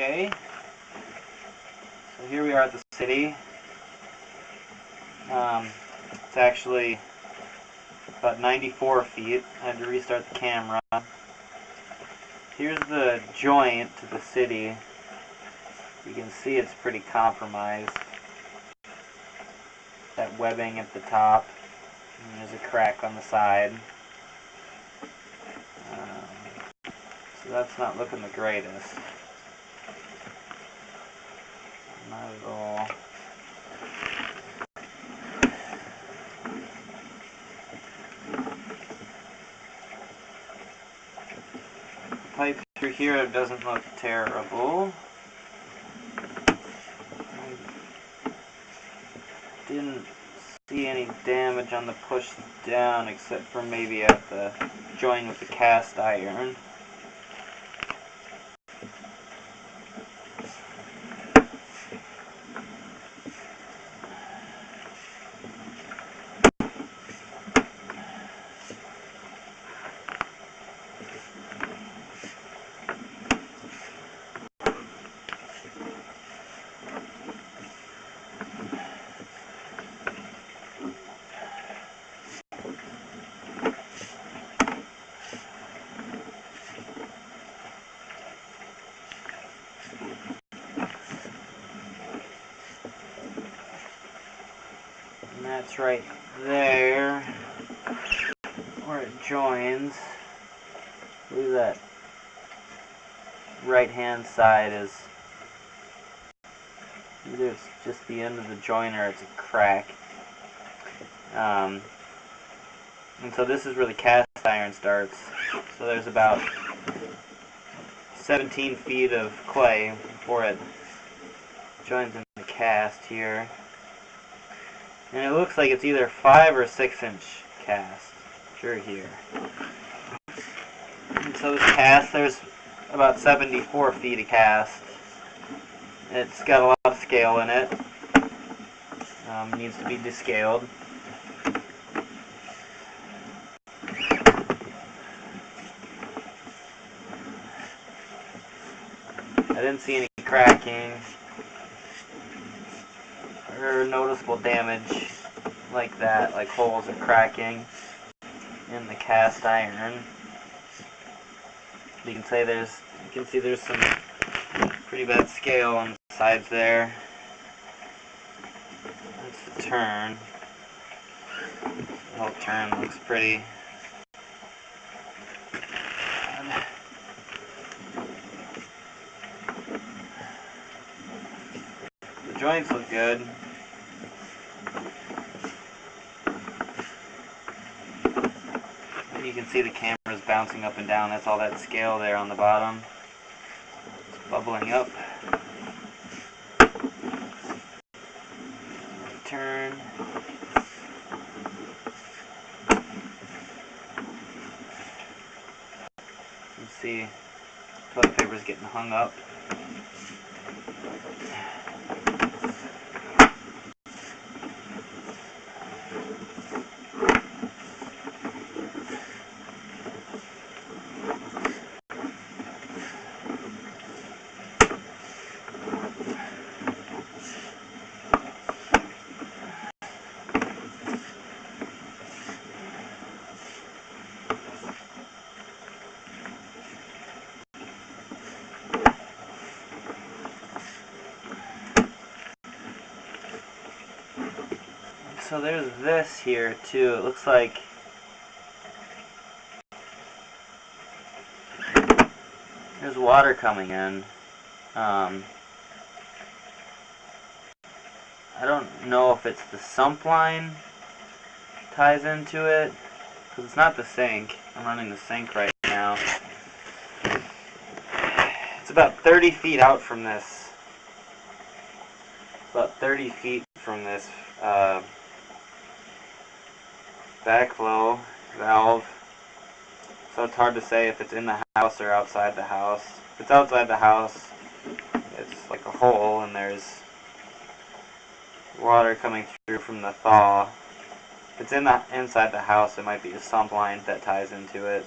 Okay, so here we are at the city. It's actually about 94 feet. I had to restart the camera. Here's the joint to the city. You can see it's pretty compromised. That webbing at the top, and there's a crack on the side. So that's not looking the greatest. Not at all. The pipe through here doesn't look terrible. I didn't see any damage on the push down except for maybe at the joint with the cast iron. And that's right there where it joins. I believe that right hand side is either it's just the end of the joint or it's a crack. And so this is where the cast iron starts. So there's about 17 feet of clay before it joins in the cast here. And it looks like it's either 5 or 6 inch cast through here. And so this cast, there's about 74 feet of cast. It's got a lot of scale in it. Needs to be descaled. I didn't see any cracking or noticeable damage like that, like holes or cracking in the cast iron. You can see there's some pretty bad scale on the sides there. That's the turn. The whole turn looks pretty bad. The joints look good. And you can see the camera's bouncing up and down. That's all that scale there on the bottom. It's bubbling up. Turn. You can see toilet paper's getting hung up. So there's this here too. It looks like there's water coming in. I don't know if it's the sump line ties into it, because it's not the sink. I'm running the sink right now. It's about 30 feet out from this. About 30 feet from this backflow valve. So it's hard to say if it's in the house or outside the house. If it's outside the house, it's like a hole and there's water coming through from the thaw. If it's inside the house, it might be a sump line that ties into it.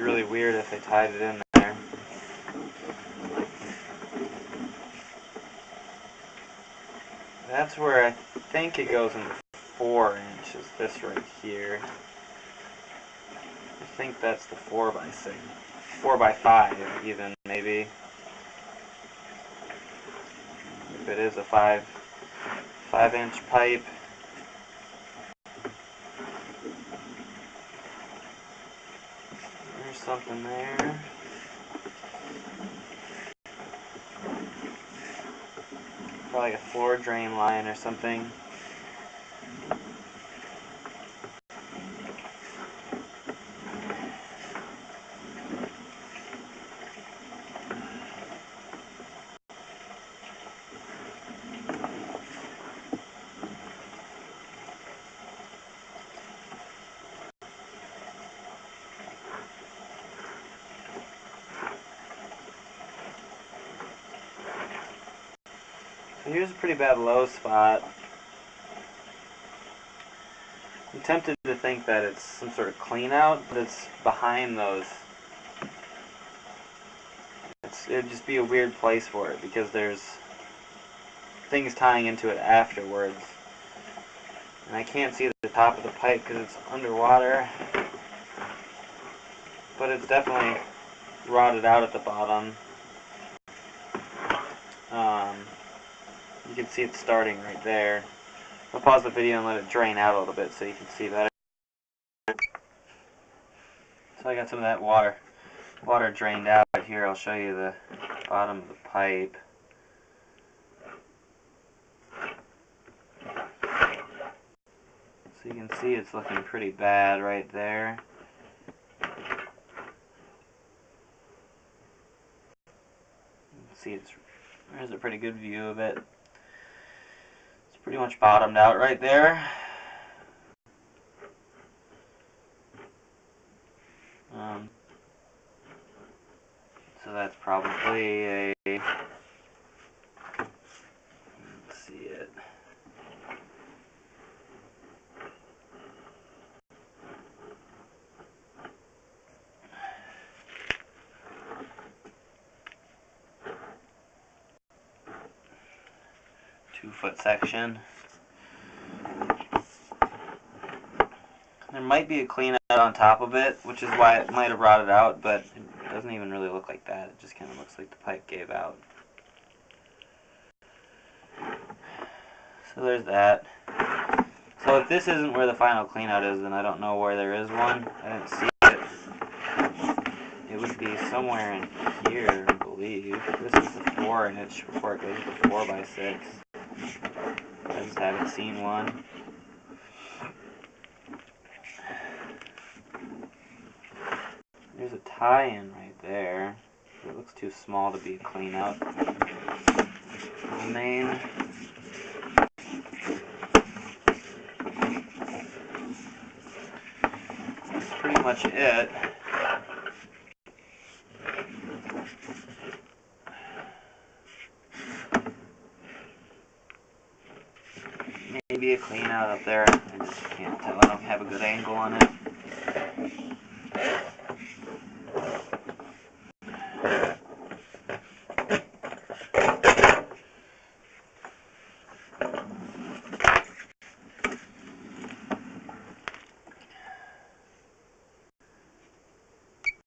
really weird if they tied it in there. That's where I think it goes in 4 inches, this right here. I think that's the 4x6, 4x5 even, maybe. If it is a 5-inch pipe. There's something there. Probably a floor drain line or something. So here's a pretty bad low spot. I'm tempted to think that it's some sort of clean out, but it's behind those. It'd just be a weird place for it because there's things tying into it afterwards. And I can't see the top of the pipe because it's underwater. But it's definitely rotted out at the bottom. You can see it starting right there. I'll pause the video and let it drain out a little bit so you can see better. So I got some of that water drained out here. I'll show you the bottom of the pipe. So you can see it's looking pretty bad right there. You can see there's a pretty good view of it. It's pretty much bottomed out right there. So that's probably a, let's see it. Two-foot section. There might be a clean out on top of it, which is why it might have rotted out, but it doesn't even really look like that. It just kind of looks like the pipe gave out. So there's that. So if this isn't where the final clean out is, then I don't know where there is one. I didn't see it. It would be somewhere in here, I believe. This is the 4-inch before it goes to the 4x6. I just haven't seen one. There's a tie-in right there. It looks too small to be a clean out. The main. That's pretty much it. Maybe a clean out up there. I just can't tell. I don't have a good angle on it.